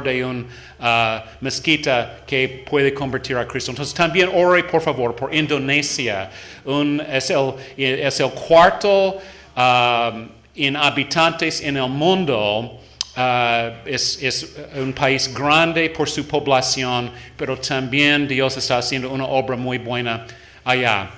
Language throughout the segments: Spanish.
de una mezquita que puede convertir a Cristo. Entonces también ore por favor por Indonesia. Es el cuarto en habitantes en el mundo. Es un país grande por su población, pero también Dios está haciendo una obra muy buena allá.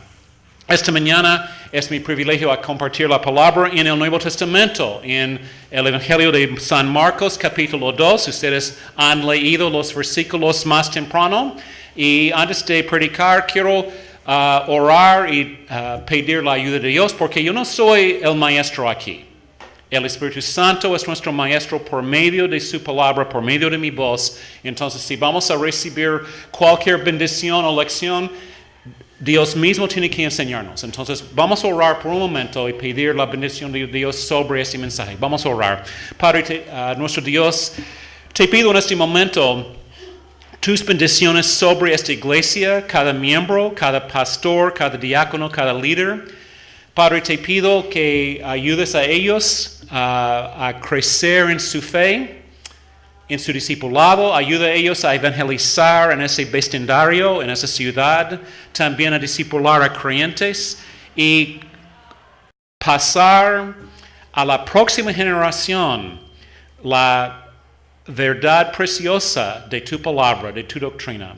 Esta mañana es mi privilegio a compartir la palabra en el Nuevo Testamento, en el Evangelio de San Marcos, capítulo 2. Ustedes han leído los versículos más temprano. Y antes de predicar, quiero orar y pedir la ayuda de Dios, porque yo no soy el maestro aquí. El Espíritu Santo es nuestro maestro por medio de su palabra, por medio de mi voz. Entonces, si vamos a recibir cualquier bendición o lección, Dios mismo tiene que enseñarnos. Entonces, vamos a orar por un momento y pedir la bendición de Dios sobre este mensaje. Vamos a orar. Padre, nuestro Dios, te pido en este momento tus bendiciones sobre esta iglesia, cada miembro, cada pastor, cada diácono, cada líder. Padre, te pido que ayudes a ellos a crecer en su fe, en su discipulado. Ayuda a ellos a evangelizar en ese vecindario, en esa ciudad. También a discipular a creyentes y pasar a la próxima generación la verdad preciosa de tu palabra, de tu doctrina.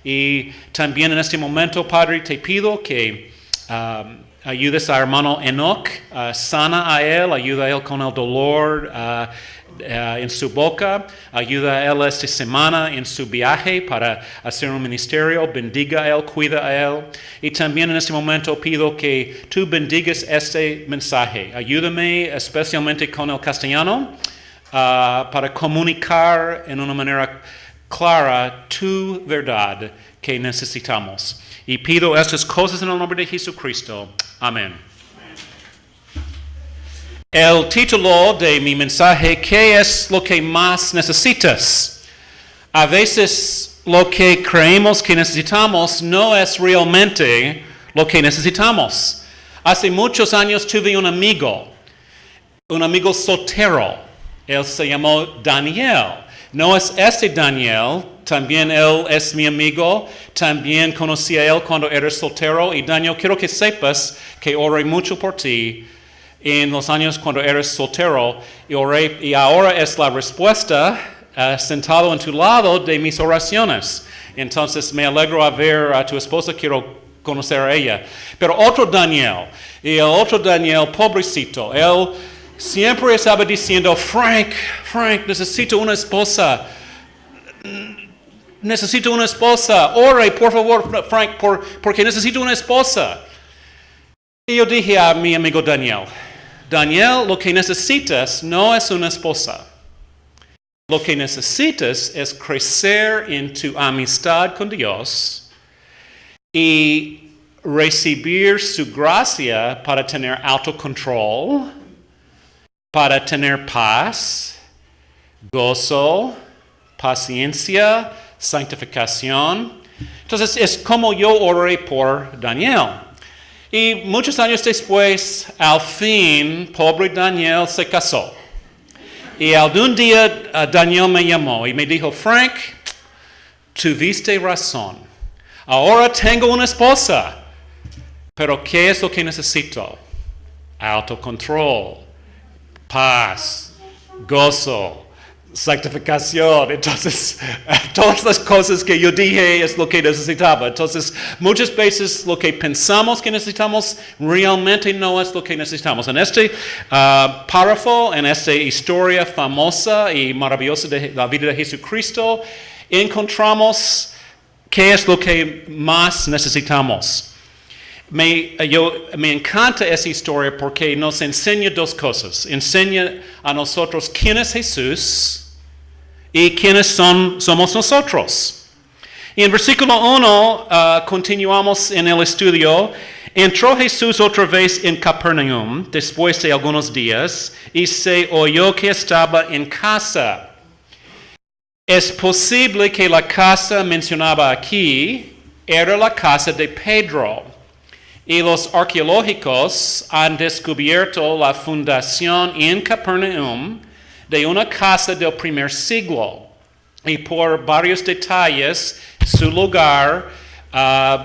Y también en este momento, Padre, te pido que ayudes a hermano Enoch, sana a él, ayuda a él con el dolor en su boca, ayuda a él esta semana en su viaje para hacer un ministerio, bendiga a él, cuida a él. Y también en este momento pido que tú bendigas este mensaje. Ayúdame especialmente con el castellano para comunicar en una manera clara tu verdad que necesitamos. Y pido estas cosas en el nombre de Jesucristo. Amén. El título de mi mensaje, ¿qué es lo que más necesitas? A veces lo que creemos que necesitamos no es realmente lo que necesitamos. Hace muchos años tuve un amigo soltero. Él se llamó Daniel. No es este Daniel, también él es mi amigo, también conocí a él cuando era soltero. Y Daniel, quiero que sepas que oré mucho por ti en los años cuando eres soltero, y oré, y ahora es la respuesta sentado en tu lado de mis oraciones. Entonces me alegro a ver a tu esposa, quiero conocer a ella. Pero otro Daniel, y el otro Daniel, pobrecito, él siempre estaba diciendo, Frank, necesito una esposa. Necesito una esposa. Ore, por favor, Frank, porque necesito una esposa. Y yo dije a mi amigo Daniel, lo que necesitas no es una esposa. Lo que necesitas es crecer en tu amistad con Dios y recibir su gracia para tener autocontrol, para tener paz, gozo, paciencia, santificación. Entonces es como yo oré por Daniel. Y muchos años después, al fin, pobre Daniel se casó. Y algún día Daniel me llamó y me dijo, Frank, tuviste razón. Ahora tengo una esposa. Pero ¿qué es lo que necesito? Autocontrol, paz, gozo, santificación. Entonces, todas las cosas que yo dije es lo que necesitaba. Entonces, muchas veces lo que pensamos que necesitamos realmente no es lo que necesitamos. En este párrafo, en esta historia famosa y maravillosa de la vida de Jesucristo, encontramos qué es lo que más necesitamos. Me encanta esa historia porque nos enseña dos cosas. Enseña a nosotros quién es Jesús y quiénes somos nosotros. Y en versículo 1 continuamos en el estudio. Entró Jesús otra vez en Capernaum después de algunos días y se oyó que estaba en casa. Es posible que la casa mencionada aquí era la casa de Pedro. Y los arqueológicos han descubierto la fundación en Capernaum de una casa del primer siglo. y por varios detalles, su lugar,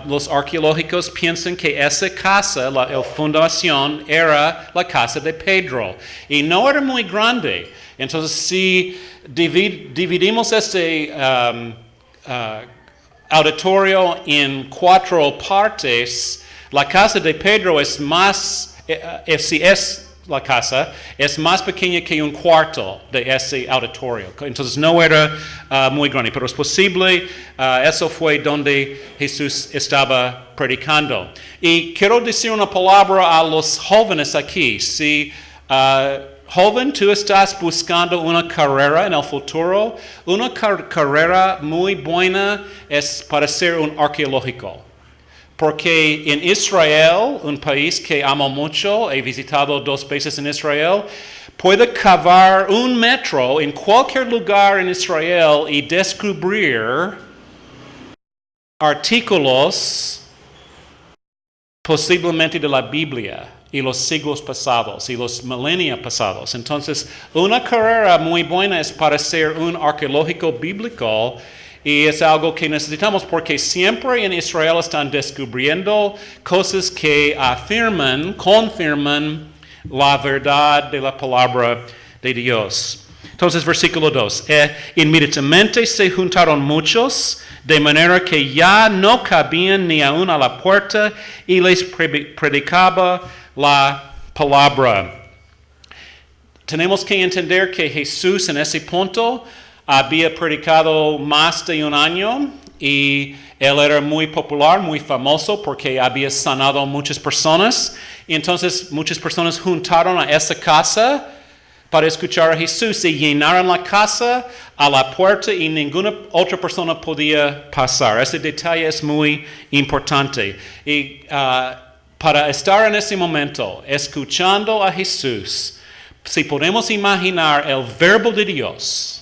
los arqueológicos piensan que esa casa, la fundación, era la casa de Pedro. Y no era muy grande. Entonces, si dividimos este auditorio en 4 partes, la casa de Pedro es más, si es la casa, es más pequeña que un cuarto de ese auditorio. Entonces no era muy grande, pero es posible, eso fue donde Jesús estaba predicando. Y quiero decir una palabra a los jóvenes aquí. Si joven, tú estás buscando una carrera en el futuro, una carrera muy buena es para ser un arqueológico. Porque en Israel, un país que amo mucho, he visitado 2 veces en Israel, puede cavar 1 metro en cualquier lugar en Israel y descubrir artículos posiblemente de la Biblia y los siglos pasados y los milenios pasados. Entonces, una carrera muy buena es para ser un arqueológico bíblico. Y es algo que necesitamos porque siempre en Israel están descubriendo cosas que confirman la verdad de la palabra de Dios. Entonces, versículo 2. Inmediatamente se juntaron muchos, de manera que ya no cabían ni aún a la puerta, y les predicaba la palabra. Tenemos que entender que Jesús en ese punto había predicado más de 1 año y él era muy popular, muy famoso porque había sanado a muchas personas. Y entonces muchas personas juntaron a esa casa para escuchar a Jesús y llenaron la casa a la puerta y ninguna otra persona podía pasar. Ese detalle es muy importante. Y para estar en ese momento escuchando a Jesús, si podemos imaginar el verbo de Dios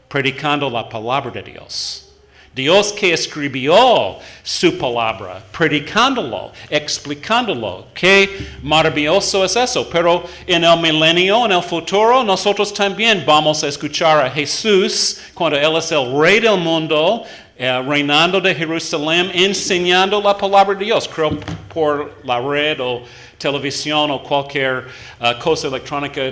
predicando la palabra de Dios. Dios que escribió su palabra, predicándolo, explicándolo. Qué maravilloso es eso. Pero en el milenio, en el futuro, nosotros también vamos a escuchar a Jesús cuando Él es el Rey del mundo, reinando de Jerusalén, enseñando la palabra de Dios. Creo por la red o televisión o cualquier cosa electrónica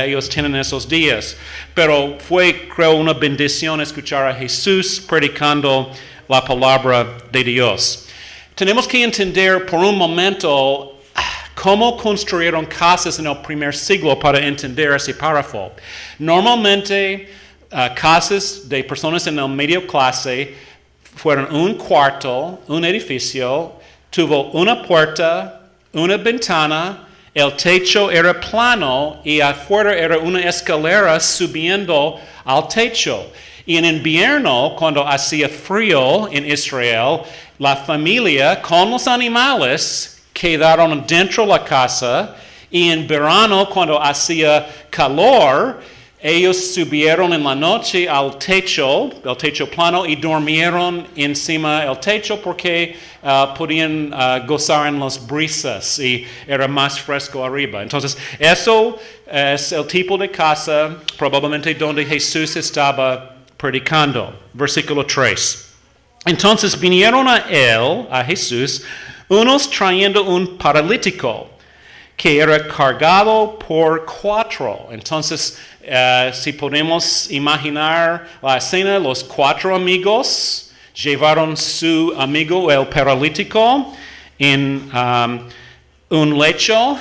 ellos tienen esos días. Pero fue, creo, una bendición escuchar a Jesús predicando la palabra de Dios. Tenemos que entender por un momento cómo construyeron casas en el primer siglo para entender ese párrafo. Normalmente, casas de personas en el medio clase fueron un cuarto, un edificio, tuvo una puerta, una ventana, el techo era plano y afuera era una escalera subiendo al techo. Y en invierno, cuando hacía frío en Israel, la familia con los animales quedaron dentro de la casa y en verano, cuando hacía calor, ellos subieron en la noche al techo, el techo plano, y durmieron encima del techo porque podían gozar en las brisas y era más fresco arriba. Entonces, eso es el tipo de casa probablemente donde Jesús estaba predicando. Versículo 3. Entonces vinieron a él, a Jesús, unos trayendo un paralítico que era cargado por 4. Entonces, si podemos imaginar la escena, los 4 amigos llevaron su amigo, el paralítico, en un lecho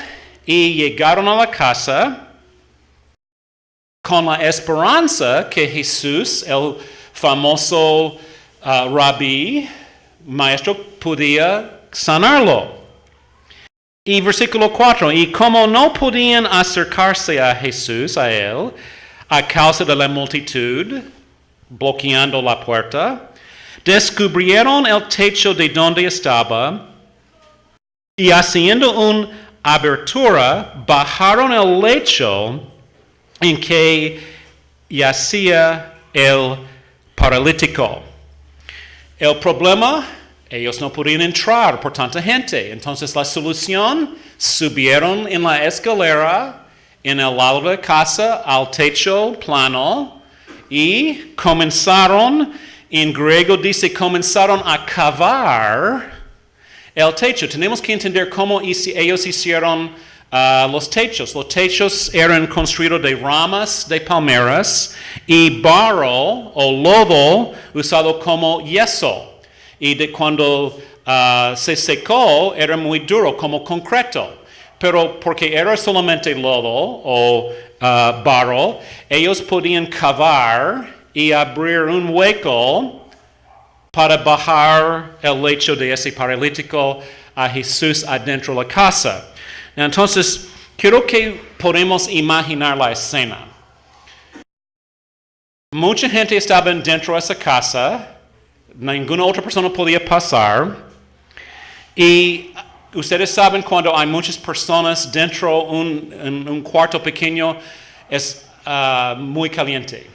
y llegaron a la casa con la esperanza que Jesús, el famoso rabí, maestro, podía sanarlo. Y versículo 4, y como no podían acercarse a Jesús, a él, a causa de la multitud, bloqueando la puerta, descubrieron el techo de donde estaba y haciendo una abertura, bajaron el lecho en que yacía el paralítico. El problema, ellos no podían entrar por tanta gente. Entonces la solución, subieron en la escalera en el lado de la casa al techo plano y comenzaron, en griego dice, comenzaron a cavar el techo. Tenemos que entender cómo ellos hicieron los techos. Los techos eran construidos de ramas de palmeras y barro o lodo usado como yeso. Y cuando se secó era muy duro como concreto. Pero porque era solamente lodo o barro, ellos podían cavar y abrir un hueco para bajar el lecho de ese paralítico a Jesús adentro de la casa. Entonces, quiero que podamos imaginar la escena. Mucha gente estaba dentro de esa casa, ninguna otra persona podía pasar, y ustedes saben cuando hay muchas personas dentro de un cuarto pequeño, es muy caliente,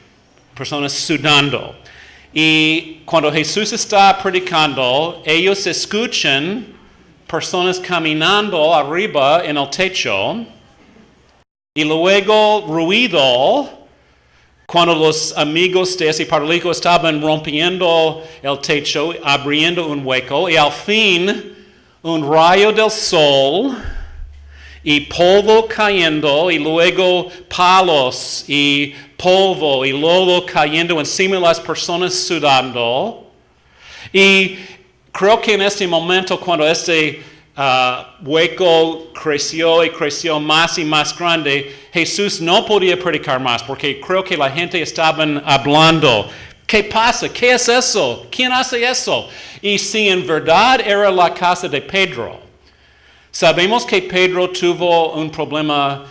personas sudando. Y cuando Jesús está predicando, ellos escuchan personas caminando arriba en el techo y luego ruido cuando los amigos de ese paralítico estaban rompiendo el techo, abriendo un hueco y al fin un rayo del sol y polvo cayendo y luego palos y polvo y lodo cayendo encima de las personas sudando. Y creo que en este momento cuando este hueco creció y creció más y más grande, Jesús no podía predicar más porque creo que la gente estaba hablando. ¿Qué pasa? ¿Qué es eso? ¿Quién hace eso? Y si en verdad era la casa de Pedro, sabemos que Pedro tuvo un problema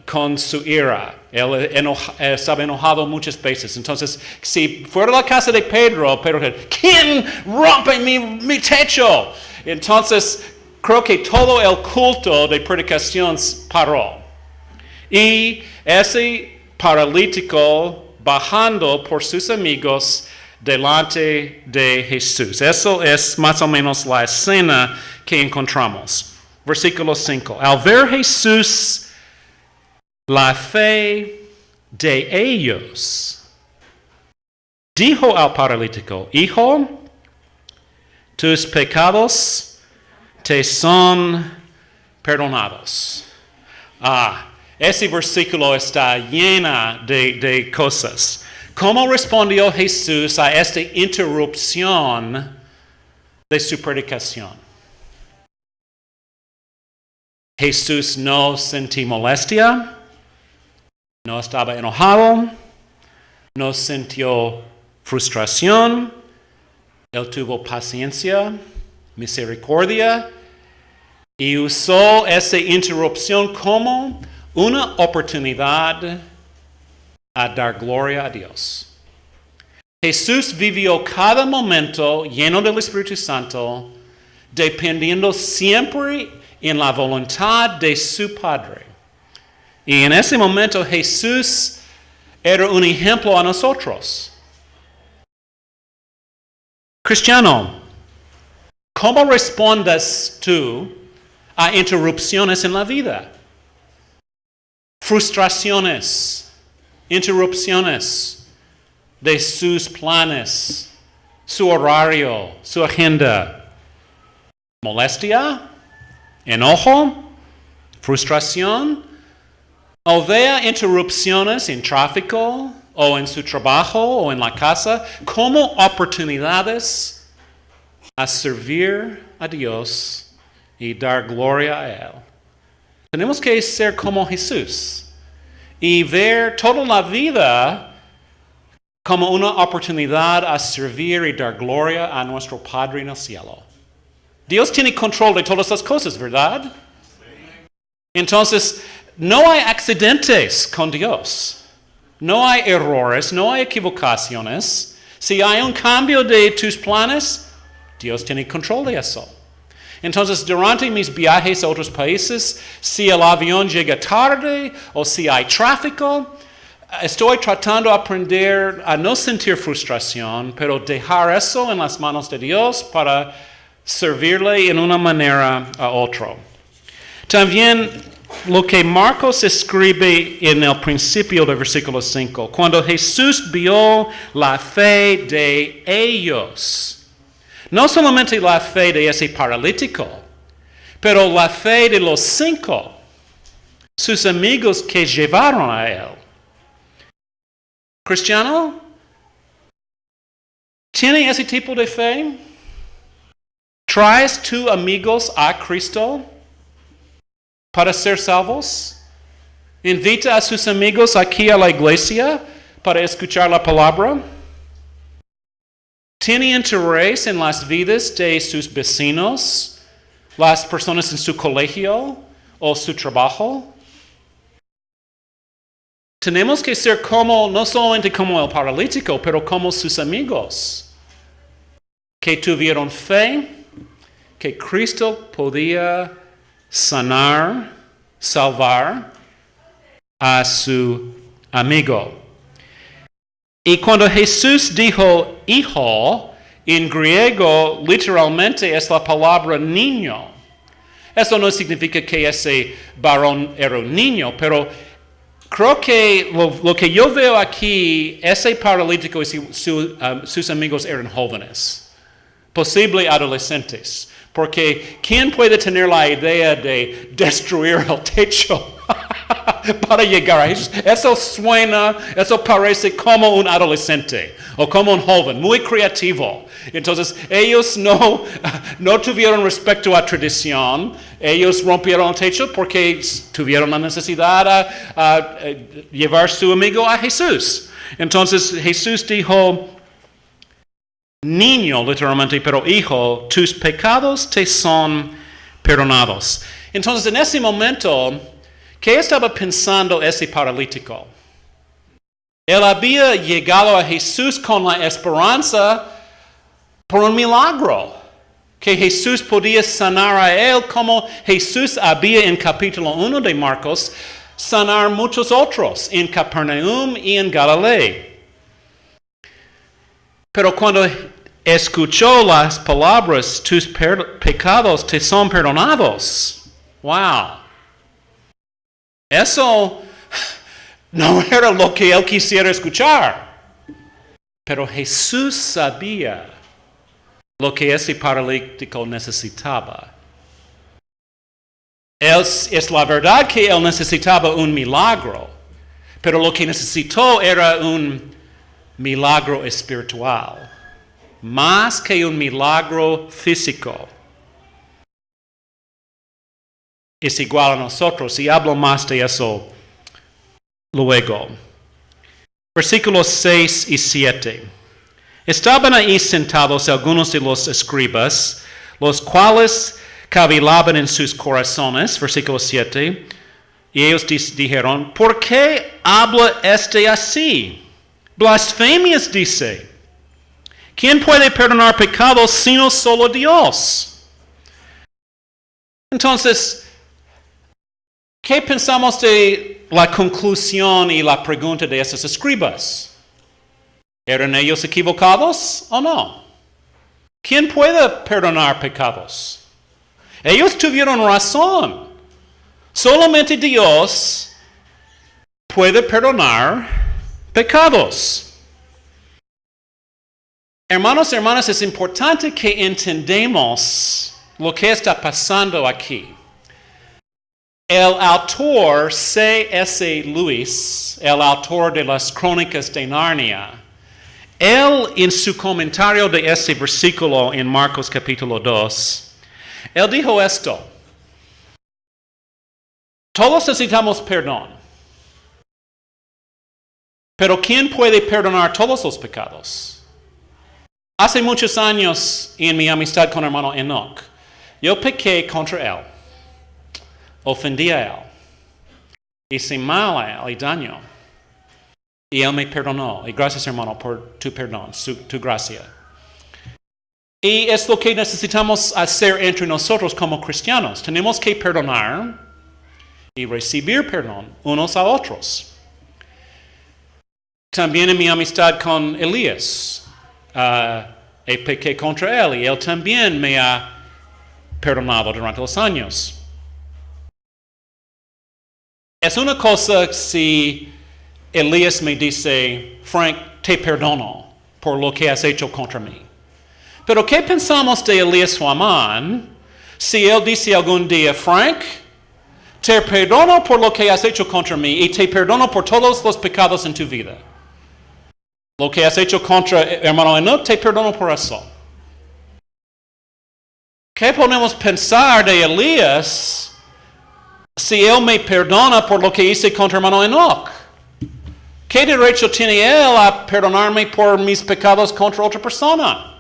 con su ira. Él estaba enojado muchas veces. Entonces, si fuera la casa de Pedro, ¿quién rompe mi techo? Entonces, creo que todo el culto de predicación paró. Y ese paralítico bajando por sus amigos delante de Jesús. Eso es más o menos la escena que encontramos. Versículo 5. Al ver Jesús la fe de ellos, dijo al paralítico: Hijo, tus pecados te son perdonados. Ese versículo está lleno de cosas. ¿Cómo respondió Jesús a esta interrupción de su predicación? Jesús no sintió molestia, no estaba enojado, no sintió frustración, él tuvo paciencia, misericordia y usó esa interrupción como una oportunidad a dar gloria a Dios. Jesús vivió cada momento lleno del Espíritu Santo, dependiendo siempre en la voluntad de su Padre. Y en ese momento Jesús era un ejemplo a nosotros. Cristiano, ¿cómo respondes tú a interrupciones en la vida? Frustraciones, interrupciones de sus planes, su horario, su agenda. Molestia, enojo, frustración, o vea interrupciones en tráfico o en su trabajo o en la casa como oportunidades a servir a Dios y dar gloria a Él. Tenemos que ser como Jesús y ver toda la vida como una oportunidad a servir y dar gloria a nuestro Padre en el cielo. Dios tiene control de todas las cosas, ¿verdad? Entonces, no hay accidentes con Dios. No hay errores, no hay equivocaciones. Si hay un cambio de tus planes, Dios tiene control de eso. Entonces, durante mis viajes a otros países, si el avión llega tarde o si hay tráfico, estoy tratando de aprender a no sentir frustración, pero dejar eso en las manos de Dios para servirle en una manera a otro. También lo que Marcos escribe en el principio del versículo 5. Cuando Jesús vio la fe de ellos, no solamente la fe de ese paralítico, pero la fe de los 5, sus amigos que llevaron a él. Cristiano, ¿tiene ese tipo de fe? ¿Traes tus amigos a Cristo para ser salvos? ¿Invita a sus amigos aquí a la iglesia para escuchar la palabra? ¿Tiene interés en las vidas de sus vecinos, las personas en su colegio o su trabajo? Tenemos que ser como, no solamente como el paralítico, pero como sus amigos, que tuvieron fe, que Cristo podía sanar, salvar a su amigo. Y cuando Jesús dijo hijo, en griego literalmente es la palabra niño. Eso no significa que ese varón era un niño, pero creo que lo que yo veo aquí, ese paralítico y sus amigos eran jóvenes, posible adolescentes, porque ¿quién puede tener la idea de destruir el techo para llegar a Jesús? Eso parece como un adolescente o como un joven, muy creativo. Entonces, ellos no tuvieron respecto a tradición. Ellos rompieron el techo porque tuvieron la necesidad de llevar su amigo a Jesús. Entonces, Jesús dijo, niño, literalmente, pero hijo, tus pecados te son perdonados. Entonces, en ese momento, ¿qué estaba pensando ese paralítico? Él había llegado a Jesús con la esperanza por un milagro, que Jesús podía sanar a él como Jesús había en capítulo 1 de Marcos, sanar muchos otros en Capernaum y en Galilea. Pero cuando escuchó las palabras, tus pecados te son perdonados, wow, eso no era lo que él quisiera escuchar. Pero Jesús sabía lo que ese paralítico necesitaba. Es la verdad que él necesitaba un milagro, pero lo que necesitó era un milagro espiritual, más que un milagro físico. Es igual a nosotros, y hablo más de eso luego. Versículos 6 y 7. Estaban ahí sentados algunos de los escribas, los cuales cavilaban en sus corazones, versículo 7, y ellos dijeron, ¿por qué habla este así? Blasfemias dice. ¿Quién puede perdonar pecados sino solo Dios? Entonces, ¿qué pensamos de la conclusión y la pregunta de esos escribas? ¿Eran ellos equivocados o no? ¿Quién puede perdonar pecados? Ellos tuvieron razón. Solamente Dios puede perdonar pecados. Hermanos y hermanas, es importante que entendamos lo que está pasando aquí. El autor C.S. Lewis, el autor de las Crónicas de Narnia, él en su comentario de ese versículo en Marcos capítulo 2, él dijo esto: todos necesitamos perdón, pero ¿quién puede perdonar todos los pecados? Hace muchos años en mi amistad con el hermano Enoch, yo pequé contra él, ofendí a él, hice mal a él y daño. Y él me perdonó. Y gracias, hermano, por tu perdón, tu gracia. Y es lo que necesitamos hacer entre nosotros como cristianos. Tenemos que perdonar y recibir perdón unos a otros. También en mi amistad con Elías, pequé contra él y él también me ha perdonado durante los años. Es una cosa si Elías me dice, Frank, te perdono por lo que has hecho contra mí. Pero ¿qué pensamos de Elías Huamán si él dice algún día, Frank, te perdono por lo que has hecho contra mí y te perdono por todos los pecados en tu vida? Lo que has hecho contra hermano Enoch, te perdono por eso. ¿Qué podemos pensar de Elías si él me perdona por lo que hice contra hermano Enoch? ¿Qué derecho tiene él a perdonarme por mis pecados contra otra persona?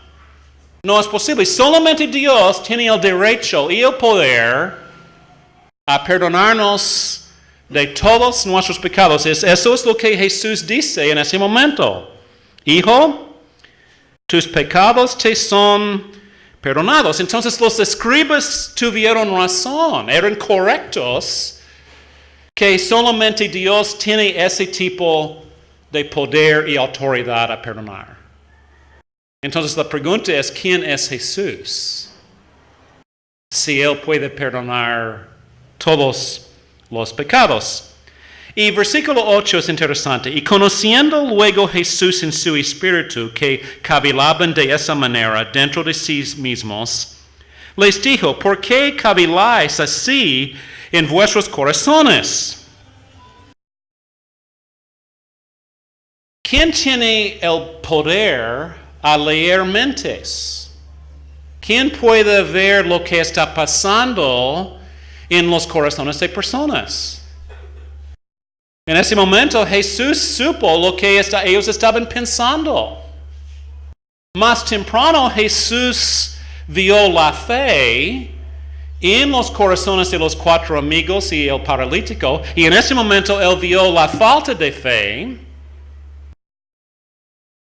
No es posible. Solamente Dios tiene el derecho y el poder a perdonarnos de todos nuestros pecados. Eso es lo que Jesús dice en ese momento. Hijo, tus pecados te son perdonados. Entonces los escribas tuvieron razón, eran correctos, que solamente Dios tiene ese tipo de poder y autoridad a perdonar. Entonces la pregunta es, ¿quién es Jesús? Si Él puede perdonar todos los pecados. Y versículo 8 es interesante. Y conociendo luego Jesús en su espíritu que cavilaban de esa manera dentro de sí mismos, les dijo, ¿por qué caviláis así en vuestros corazones? ¿Quién tiene el poder a leer mentes? ¿Quién puede ver lo que está pasando en los corazones de personas? En ese momento Jesús supo lo que ellos estaban pensando. Más temprano Jesús vio la fe en los corazones de los 4 amigos y el paralítico, y en ese momento él vio la falta de fe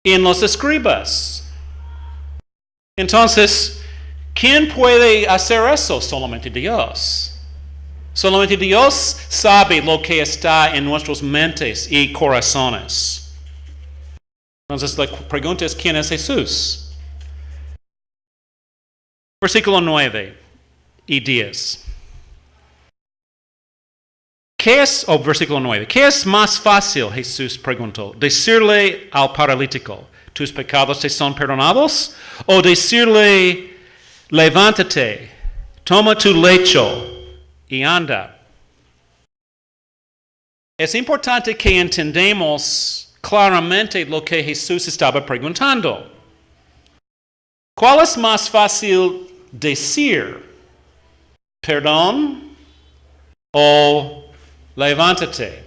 en los escribas. Entonces, ¿quién puede hacer eso? Solamente Dios. Solamente Dios sabe lo que está en nuestras mentes y corazones. Entonces la pregunta es, ¿quién es Jesús? Versículo 9 y 10. Versículo 9. ¿Qué es más fácil, Jesús preguntó, decirle al paralítico, tus pecados te son perdonados? ¿O decirle, levántate, toma tu lecho y anda? Es importante que entendamos claramente lo que Jesús estaba preguntando. ¿Cuál es más fácil decir? ¿Perdón o levántate?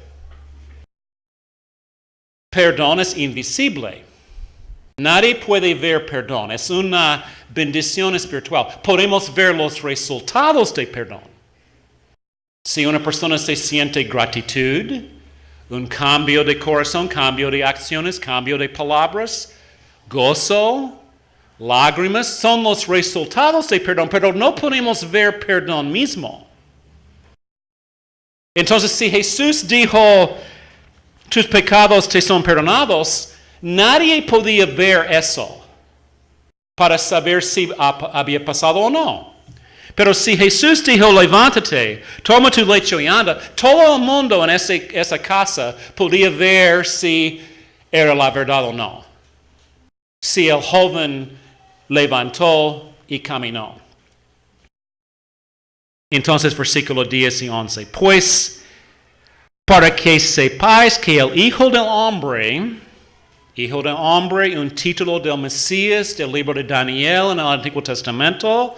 Perdón es invisible. Nadie puede ver perdón. Es una bendición espiritual. Podemos ver los resultados de perdón. Si una persona se siente gratitud, un cambio de corazón, cambio de acciones, cambio de palabras, gozo, lágrimas, son los resultados de perdón, pero no podemos ver perdón mismo. Entonces, si Jesús dijo, tus pecados te son perdonados, nadie podía ver eso para saber si había pasado o no. Pero si Jesús dijo, levántate, toma tu lecho y anda, todo el mundo en esa casa podía ver si era la verdad o no. Si el joven levantó y caminó. Entonces, versículo 10 y 11. Pues, para que sepáis que el Hijo del Hombre, un título del Mesías, del libro de Daniel en el Antiguo Testamento,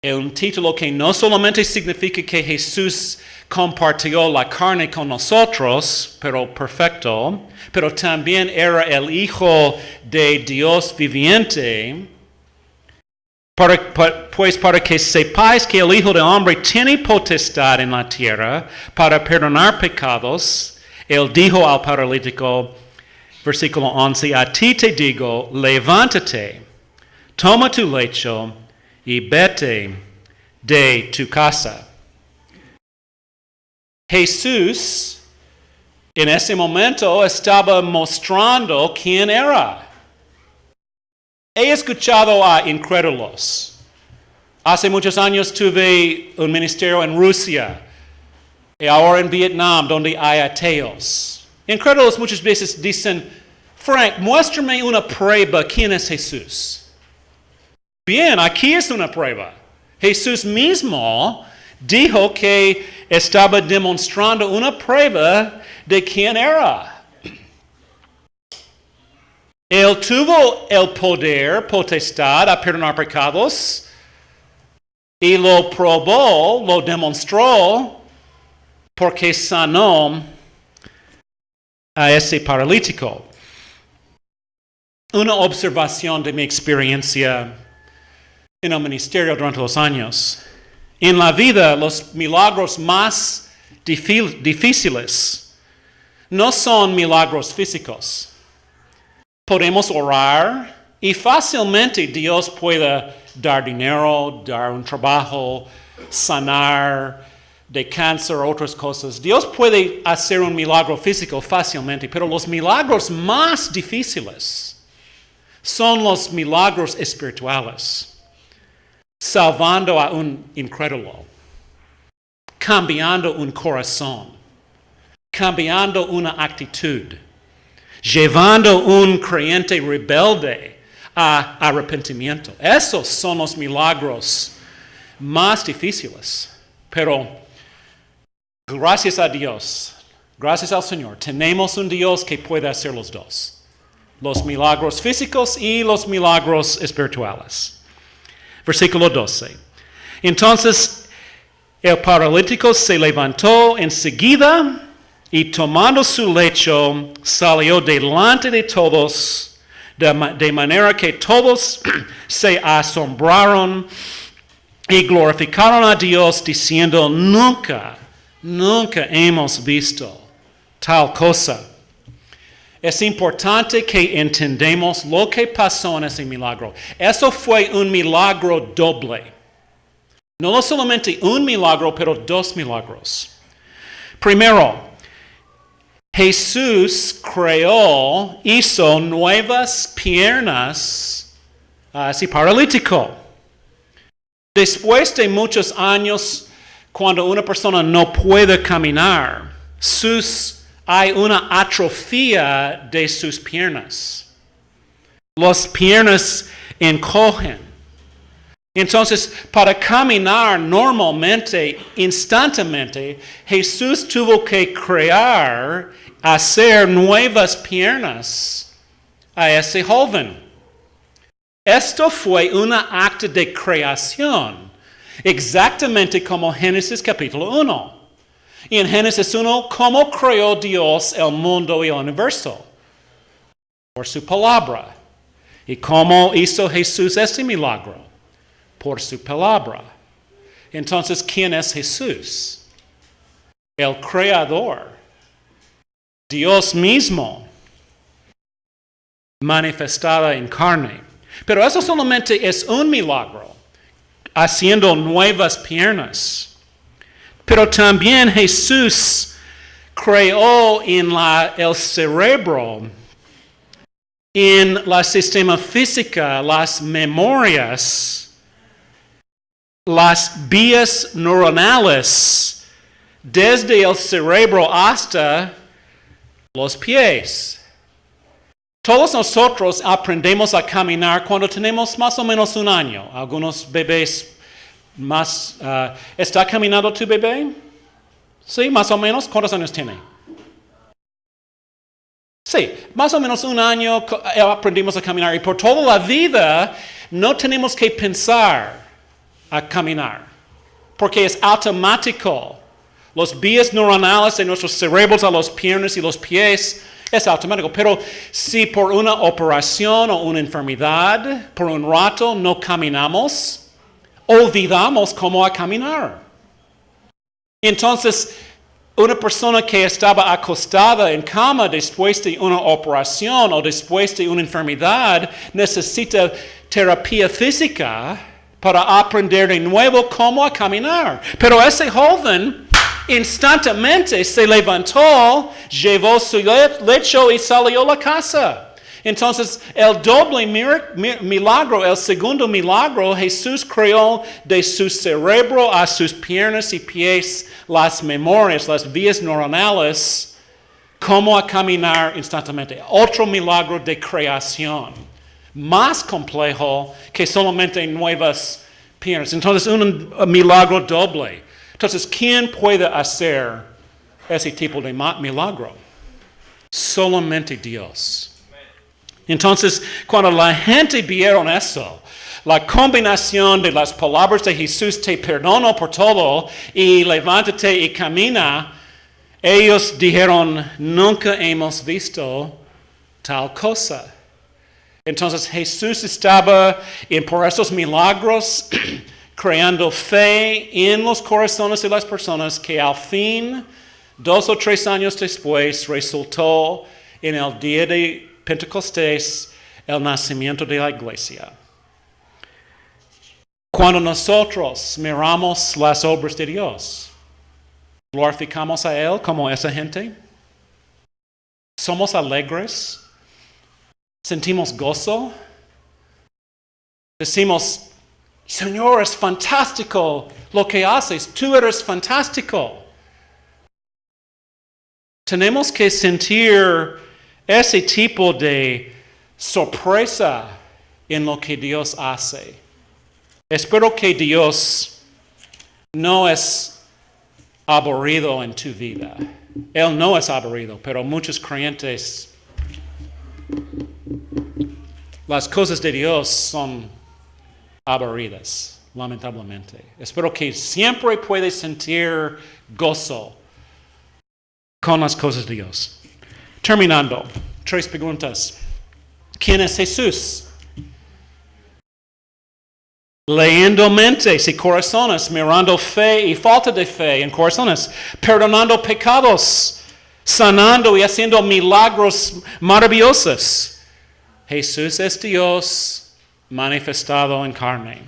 es un título que no solamente significa que Jesús compartió la carne con nosotros, pero perfecto, pero también era el Hijo de Dios viviente. Pues para que sepáis que el Hijo del Hombre tiene potestad en la tierra para perdonar pecados, él dijo al paralítico, versículo 11, a ti te digo, levántate, toma tu lecho y vete de tu casa. Jesús en ese momento estaba mostrando quién era. He escuchado a incrédulos. Hace muchos años tuve un ministerio en Rusia Y ahora en Vietnam, donde hay ateos. Incrédulos muchas veces dicen, Frank, muéstrame una prueba, ¿quién es Jesús? Bien, aquí es una prueba. Jesús mismo dijo que estaba demostrando una prueba de quién era. Él tuvo el poder, potestad a perdonar pecados y lo probó, lo demostró porque sanó a ese paralítico. Una observación de mi experiencia en el ministerio durante los años. En la vida, los milagros más difíciles no son milagros físicos. Podemos orar y fácilmente Dios puede dar dinero, dar un trabajo, sanar de cáncer o otras cosas. Dios puede hacer un milagro físico fácilmente, pero los milagros más difíciles son los milagros espirituales. Salvando a un incrédulo, cambiando un corazón, cambiando una actitud, llevando un creyente rebelde a arrepentimiento. Esos son los milagros más difíciles. Pero gracias a Dios, gracias al Señor, tenemos un Dios que puede hacer los dos. Los milagros físicos y los milagros espirituales. Versículo 12. Entonces el paralítico se levantó enseguida y tomando su lecho salió delante de todos, de manera que todos se asombraron y glorificaron a Dios diciendo, nunca hemos visto tal cosa. Es importante que entendamos lo que pasó en ese milagro. Eso fue un milagro doble. No solamente un milagro, pero dos milagros. Primero, Jesús hizo nuevas piernas a ese paralítico. Después de muchos años, cuando una persona no puede caminar, hay una atrofia de sus piernas. Las piernas encogen. Entonces, para caminar normalmente, instantáneamente, Jesús tuvo que hacer nuevas piernas a ese joven. Esto fue un acto de creación, exactamente como Génesis capítulo 1. Y en Génesis 1, ¿cómo creó Dios el mundo y el universo? Por su palabra. ¿Y cómo hizo Jesús este milagro? Por su palabra. Entonces, ¿quién es Jesús? El creador. Dios mismo. Manifestado en carne. Pero eso solamente es un milagro. Haciendo nuevas piernas. Pero también Jesús creó en el cerebro, en el sistema físico, las memorias, las vías neuronales, desde el cerebro hasta los pies. Todos nosotros aprendemos a caminar cuando tenemos más o menos un año. Algunos bebés más, ¿está caminando tu bebé? Sí, más o menos. ¿Cuántos años tiene? Sí, más o menos un año aprendimos a caminar y por toda la vida no tenemos que pensar a caminar porque es automático. Los vías neuronales de nuestros cerebros a las piernas y los pies es automático. Pero si por una operación o una enfermedad por un rato no caminamos, olvidamos cómo caminar. Entonces, una persona que estaba acostada en cama después de una operación o después de una enfermedad necesita terapia física para aprender de nuevo cómo caminar. Pero ese joven instantáneamente se levantó, llevó su lecho y salió a la casa. Entonces, el doble milagro, el segundo milagro, Jesús creó de su cerebro a sus piernas y pies las memorias, las vías neuronales, como a caminar instantáneamente. Otro milagro de creación, más complejo que solamente nuevas piernas. Entonces, un milagro doble. Entonces, ¿quién puede hacer ese tipo de milagro? Solamente Dios. Entonces, cuando la gente vieron eso, la combinación de las palabras de Jesús, te perdono por todo, y levántate y camina, ellos dijeron, nunca hemos visto tal cosa. Entonces Jesús estaba por estos milagros creando fe en los corazones de las personas que al fin, 2 o 3 años después, resultó en el día de Pentecostés el nacimiento de la Iglesia. Cuando nosotros miramos las obras de Dios, glorificamos a Él como esa gente. Somos alegres. Sentimos gozo. Decimos, Señor, es fantástico lo que haces. Tú eres fantástico. Tenemos que sentir ese tipo de sorpresa en lo que Dios hace. Espero que Dios no es aburrido en tu vida. Él no es aburrido, pero muchos creyentes, las cosas de Dios son aburridas, lamentablemente. Espero que siempre puedas sentir gozo con las cosas de Dios. Terminando, 3 preguntas. ¿Quién es Jesús? Leyendo mentes y corazones, mirando fe y falta de fe en corazones, perdonando pecados, sanando y haciendo milagros maravillosos. Jesús es Dios manifestado en carne.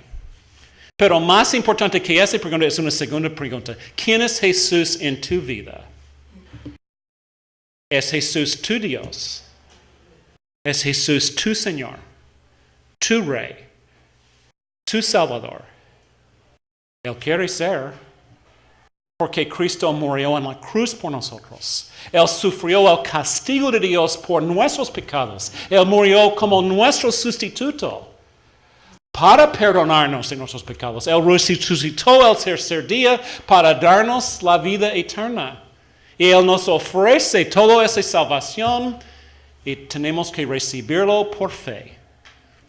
Pero más importante que esa pregunta es una segunda pregunta. ¿Quién es Jesús en tu vida? ¿Es Jesús tu Dios? ¿Es Jesús tu Señor? ¿Tu Rey? Tu Salvador? Él quiere ser, porque Cristo murió en la cruz por nosotros. Él sufrió el castigo de Dios por nuestros pecados. Él murió como nuestro sustituto para perdonarnos de nuestros pecados. Él resucitó el tercer día para darnos la vida eterna. Y Él nos ofrece toda esa salvación y tenemos que recibirlo por fe,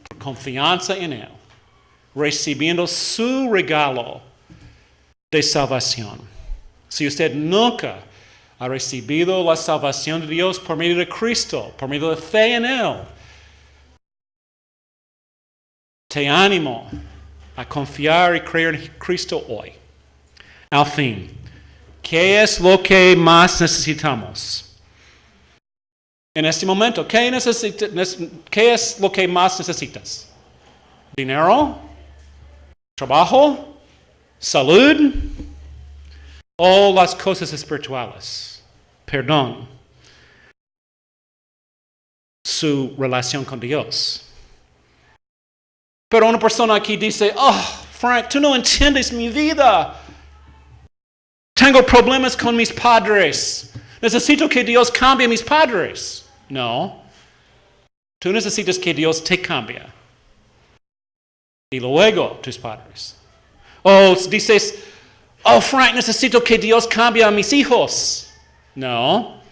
por confianza en Él, recibiendo su regalo de salvación. Si usted nunca ha recibido la salvación de Dios por medio de Cristo, por medio de fe en Él, te animo a confiar y creer en Cristo hoy. Al fin, ¿qué es lo que más necesitamos? En este momento, ¿qué es lo que más necesitas? ¿Dinero? ¿Trabajo? ¿Salud? ¿O las cosas espirituales? Perdón. Su relación con Dios. Pero una persona aquí dice, Frank, tú no entiendes mi vida. Tengo problemas con mis padres. Necesito que Dios cambie mis padres. No. Tú necesitas que Dios te cambie. Y luego tus padres. O dices, Frank, necesito que Dios cambie a mis hijos. No.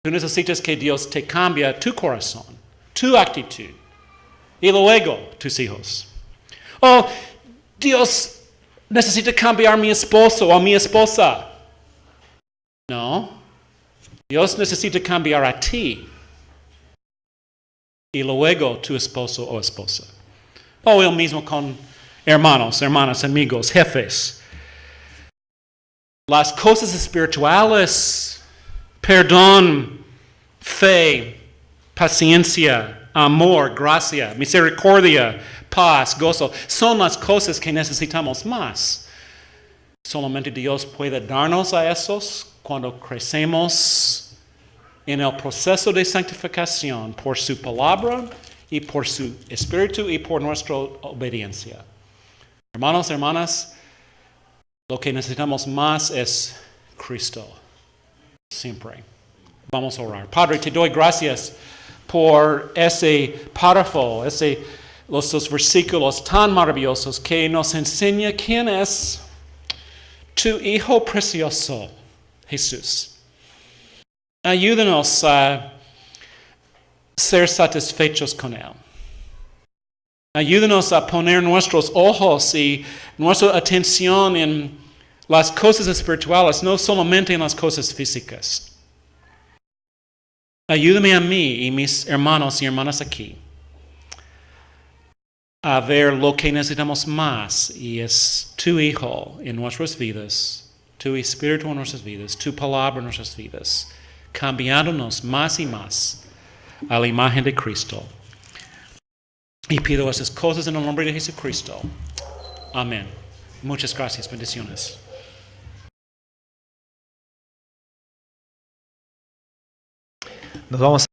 Tú necesitas que Dios te cambie tu corazón, tu actitud. Y luego tus hijos. Dios necesita cambiar a mi esposo o a mi esposa. No. Dios necesita cambiar a ti. Y luego tu esposo o esposa. El mismo con hermanos, hermanas, amigos, jefes. Las cosas espirituales, perdón, fe, paciencia, amor, gracia, misericordia, paz, gozo, son las cosas que necesitamos más. Solamente Dios puede darnos a esos cuando crecemos en el proceso de santificación por su palabra y por su espíritu y por nuestra obediencia. Hermanos, hermanas, lo que necesitamos más es Cristo. Siempre. Vamos a orar. Padre, te doy gracias por ese párrafo, los versículos tan maravillosos que nos enseña quién es tu Hijo precioso, Jesús. Ayúdanos a ser satisfechos con Él. Ayúdanos a poner nuestros ojos y nuestra atención en las cosas espirituales, no solamente en las cosas físicas. Ayúdame a mí y mis hermanos y hermanas aquí a ver lo que necesitamos más, y es tu Hijo en nuestras vidas, tu Espíritu en nuestras vidas, tu palabra en nuestras vidas, cambiándonos más y más a la imagen de Cristo. Y pido esas cosas en el nombre de Jesucristo. Amén. Muchas gracias. Bendiciones. Nos vamos